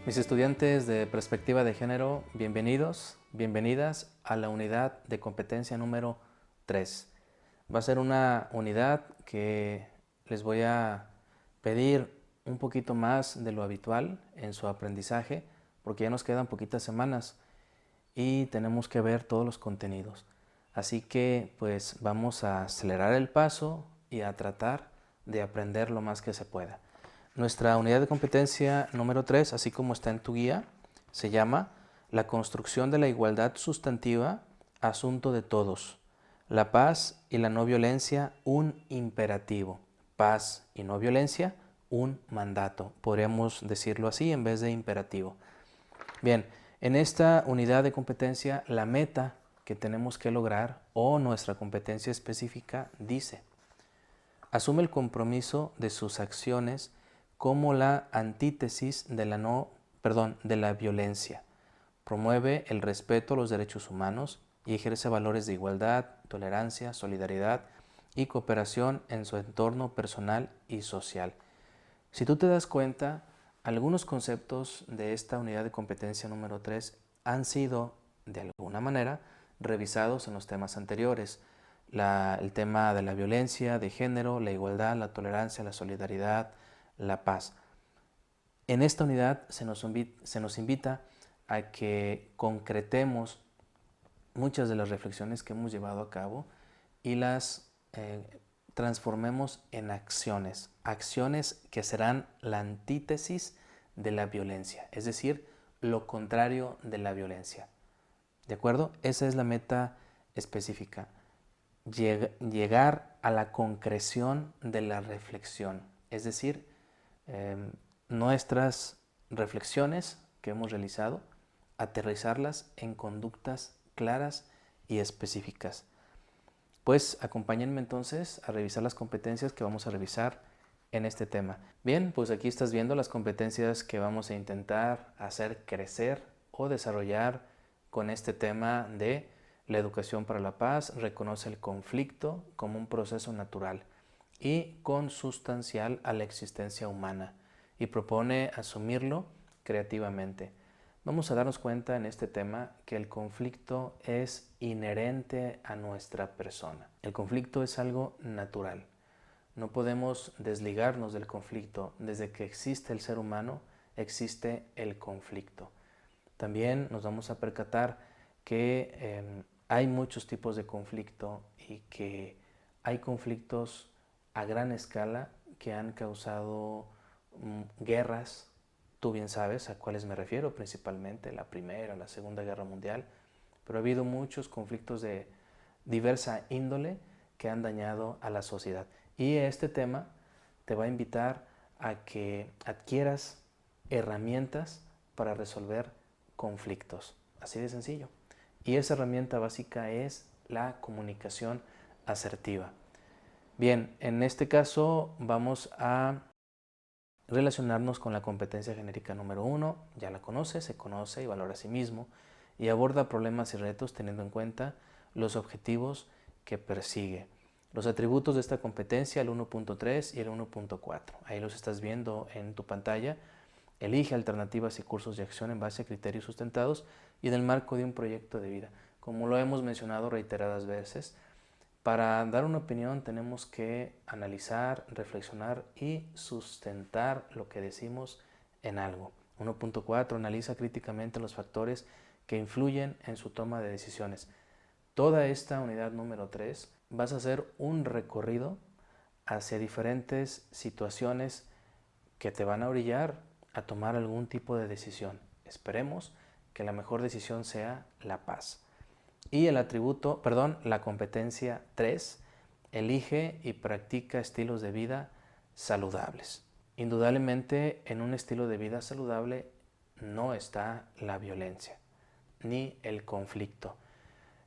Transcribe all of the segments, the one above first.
Mis estudiantes de perspectiva de género, bienvenidos, bienvenidas a la unidad de competencia número 3. Va a ser una unidad que les voy a pedir un poquito más de lo habitual en su aprendizaje, porque ya nos quedan poquitas semanas y tenemos que ver todos los contenidos. Así que pues vamos a acelerar el paso y a tratar de aprender lo más que se pueda. Nuestra unidad de competencia número 3, así como está en tu guía, se llama La construcción de la igualdad sustantiva, asunto de todos. La paz y la no violencia, un imperativo. Paz y no violencia, un mandato. Podríamos decirlo así en vez de imperativo. Bien, en esta unidad de competencia, la meta que tenemos que lograr o nuestra competencia específica dice: asume el compromiso de sus acciones como la antítesis de la violencia. Promueve el respeto a los derechos humanos y ejerce valores de igualdad, tolerancia, solidaridad y cooperación en su entorno personal y social. Si tú te das cuenta, algunos conceptos de esta unidad de competencia número 3 han sido, de alguna manera, revisados en los temas anteriores. El tema de la violencia de género, la igualdad, la tolerancia, la solidaridad, la paz. En esta unidad se nos invita a que concretemos muchas de las reflexiones que hemos llevado a cabo y las transformemos en acciones, acciones que serán la antítesis de la violencia, es decir, lo contrario de la violencia. ¿De acuerdo? Esa es la meta específica, llegar a la concreción de la reflexión, es decir, nuestras reflexiones que hemos realizado, aterrizarlas en conductas claras y específicas. Pues acompáñenme entonces a revisar las competencias que vamos a revisar en este tema. Bien, pues aquí estás viendo las competencias que vamos a intentar hacer crecer o desarrollar con este tema de la educación para la paz. Reconoce el conflicto como un proceso natural y consustancial a la existencia humana y propone asumirlo creativamente. Vamos a darnos cuenta en este tema que el conflicto es inherente a nuestra persona. El conflicto es algo natural. No podemos desligarnos del conflicto. Desde que existe el ser humano, existe el conflicto. También nos vamos a percatar que hay muchos tipos de conflicto y que hay conflictos a gran escala que han causado guerras. Tú bien sabes a cuáles me refiero, principalmente la Primera, la Segunda Guerra Mundial, pero ha habido muchos conflictos de diversa índole que han dañado a la sociedad. Y este tema te va a invitar a que adquieras herramientas para resolver conflictos. Así de sencillo. Y esa herramienta básica es la comunicación asertiva. Bien, en este caso vamos a relacionarnos con la competencia genérica número 1. Ya la conoce, se conoce y valora a sí mismo y aborda problemas y retos teniendo en cuenta los objetivos que persigue. Los atributos de esta competencia, el 1.3 y el 1.4. Ahí los estás viendo en tu pantalla. Elige alternativas y cursos de acción en base a criterios sustentados y en el marco de un proyecto de vida. Como lo hemos mencionado reiteradas veces, para dar una opinión tenemos que analizar, reflexionar y sustentar lo que decimos en algo. 1.4. Analiza críticamente los factores que influyen en su toma de decisiones. Toda esta unidad número 3 vas a hacer un recorrido hacia diferentes situaciones que te van a orillar a tomar algún tipo de decisión. Esperemos que la mejor decisión sea la paz. Y la competencia 3, elige y practica estilos de vida saludables. Indudablemente, en un estilo de vida saludable no está la violencia ni el conflicto.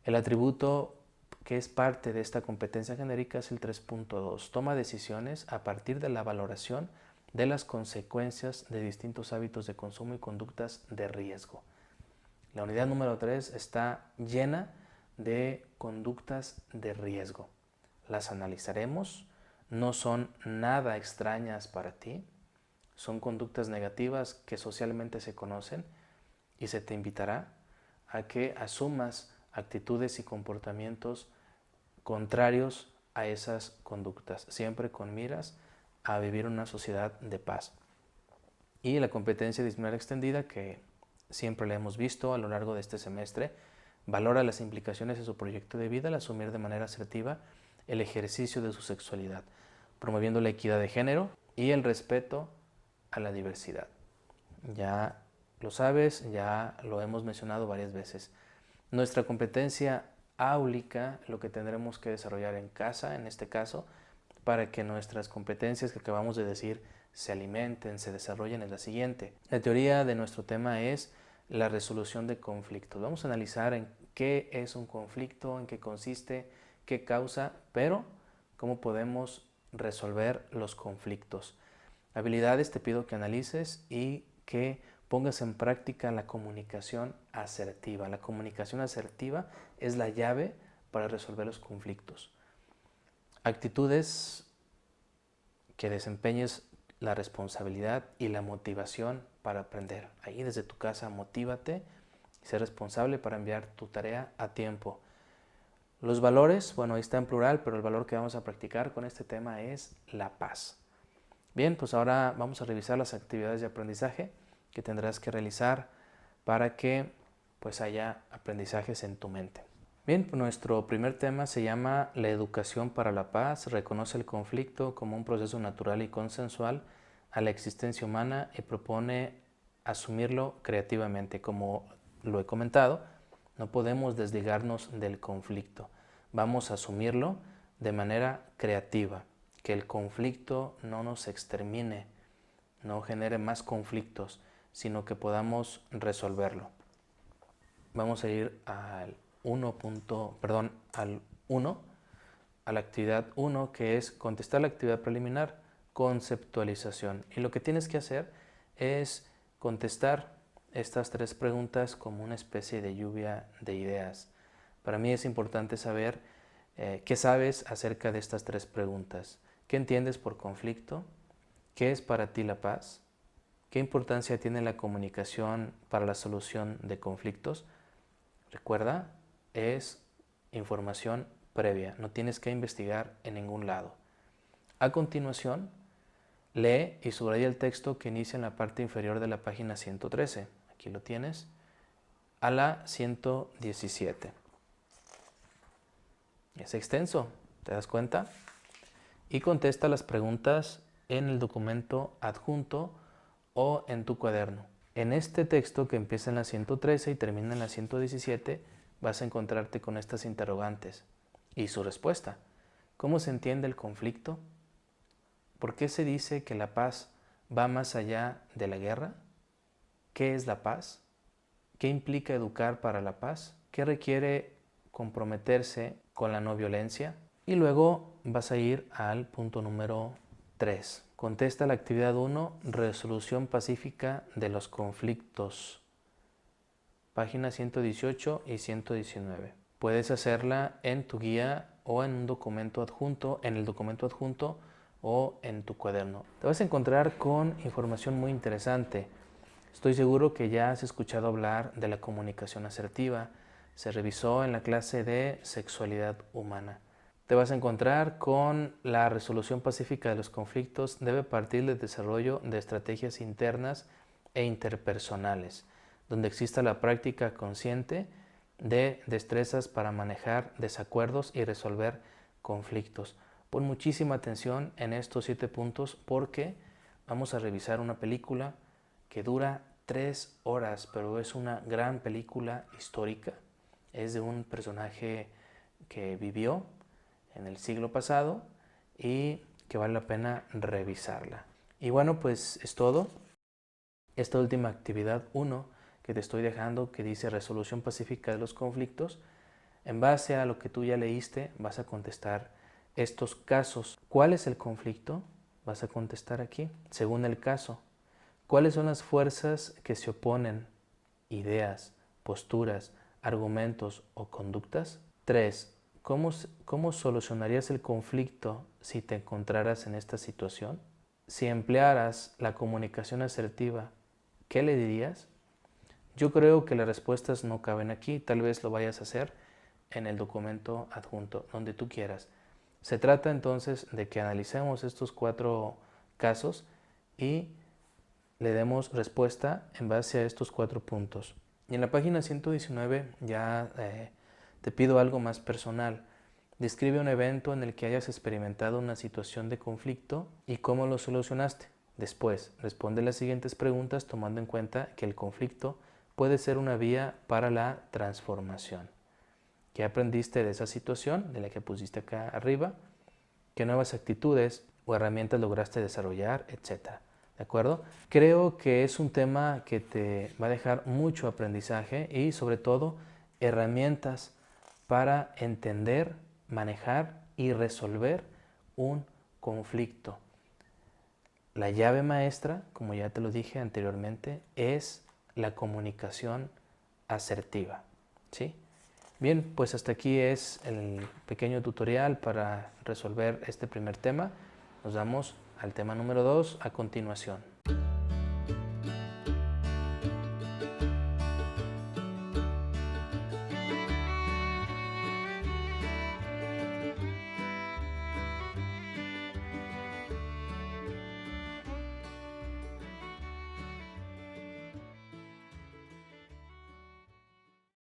El atributo que es parte de esta competencia genérica es el 3.2. Toma decisiones a partir de la valoración de las consecuencias de distintos hábitos de consumo y conductas de riesgo. La unidad número 3 está llena de conductas de riesgo. Las analizaremos, no son nada extrañas para ti, son conductas negativas que socialmente se conocen y se te invitará a que asumas actitudes y comportamientos contrarios a esas conductas, siempre con miras a vivir una sociedad de paz. Y la competencia disciplinar extendida, que siempre la hemos visto a lo largo de este semestre, valora las implicaciones de su proyecto de vida al asumir de manera asertiva el ejercicio de su sexualidad, promoviendo la equidad de género y el respeto a la diversidad. Ya lo sabes, ya lo hemos mencionado varias veces. Nuestra competencia áulica, lo que tendremos que desarrollar en casa, en este caso, para que nuestras competencias que acabamos de decir se alimenten, se desarrollen, es la siguiente. La teoría de nuestro tema es la resolución de conflictos. Vamos a analizar en qué es un conflicto, en qué consiste, qué causa, pero cómo podemos resolver los conflictos. Habilidades te pido que analices y que pongas en práctica la comunicación asertiva. La comunicación asertiva es la llave para resolver los conflictos. Actitudes que desempeñes la responsabilidad y la motivación para aprender. Ahí desde tu casa motívate y sé responsable para enviar tu tarea a tiempo. Los valores, bueno, ahí está en plural, pero el valor que vamos a practicar con este tema es la paz. Bien, pues ahora vamos a revisar las actividades de aprendizaje que tendrás que realizar para que pues haya aprendizajes en tu mente. Bien, pues nuestro primer tema se llama la educación para la paz. Reconoce el conflicto como un proceso natural y consensual a la existencia humana y propone asumirlo creativamente. Como lo he comentado, no podemos desligarnos del conflicto. Vamos a asumirlo de manera creativa. Que el conflicto no nos extermine, no genere más conflictos, sino que podamos resolverlo. Vamos a ir al 1, a la actividad 1, que es contestar la actividad preliminar, conceptualización. Y lo que tienes que hacer es contestar estas 3 preguntas como una especie de lluvia de ideas. Para mí es importante saber qué sabes acerca de estas 3 preguntas. ¿Qué entiendes por conflicto? ¿Qué es para ti la paz? ¿Qué importancia tiene la comunicación para la solución de conflictos? Recuerda, es información previa, no tienes que investigar en ningún lado. A continuación, lee y subraya el texto que inicia en la parte inferior de la página 113. Aquí lo tienes, a la 117. Es extenso, ¿te das cuenta? Y contesta las preguntas en el documento adjunto o en tu cuaderno. En este texto que empieza en la 113 y termina en la 117, vas a encontrarte con estas interrogantes y su respuesta. ¿Cómo se entiende el conflicto? ¿Por qué se dice que la paz va más allá de la guerra? ¿Qué es la paz? ¿Qué implica educar para la paz? ¿Qué requiere comprometerse con la no violencia? Y luego vas a ir al punto número 3. Contesta la actividad 1, resolución pacífica de los conflictos. Páginas 118 y 119. Puedes hacerla en tu guía o en un documento adjunto, en el documento adjunto o en tu cuaderno. Te vas a encontrar con información muy interesante. Estoy seguro que ya has escuchado hablar de la comunicación asertiva. Se revisó en la clase de sexualidad humana. Te vas a encontrar con la resolución pacífica de los conflictos debe partir del desarrollo de estrategias internas e interpersonales, donde exista la práctica consciente de destrezas para manejar desacuerdos y resolver conflictos. Pon muchísima atención en estos 7 puntos porque vamos a revisar una película que dura 3 horas, pero es una gran película histórica. Es de un personaje que vivió en el siglo pasado y que vale la pena revisarla. Y bueno, pues es todo. Esta última actividad 1 que te estoy dejando, que dice resolución pacífica de los conflictos, en base a lo que tú ya leíste vas a contestar estos casos. ¿Cuál es el conflicto? Vas a contestar aquí, según el caso. ¿Cuáles son las fuerzas que se oponen? Ideas, posturas, argumentos o conductas. 3. ¿Cómo solucionarías el conflicto si te encontraras en esta situación? si emplearas la comunicación asertiva, ¿qué le dirías? Yo creo que las respuestas no caben aquí, tal vez lo vayas a hacer en el documento adjunto, donde tú quieras. Se trata entonces de que analicemos estos 4 casos y le demos respuesta en base a estos 4 puntos. Y en la página 119 ya te pido algo más personal. Describe un evento en el que hayas experimentado una situación de conflicto y cómo lo solucionaste. Después, responde las siguientes preguntas tomando en cuenta que el conflicto puede ser una vía para la transformación. ¿Qué aprendiste de esa situación, de la que pusiste acá arriba? ¿Qué nuevas actitudes o herramientas lograste desarrollar, etcétera? ¿De acuerdo? Creo que es un tema que te va a dejar mucho aprendizaje y sobre todo herramientas para entender, manejar y resolver un conflicto. La llave maestra, como ya te lo dije anteriormente, es la comunicación asertiva, ¿sí? Bien, pues hasta aquí es el pequeño tutorial para resolver este primer tema. Nos vamos al tema número 2 a continuación.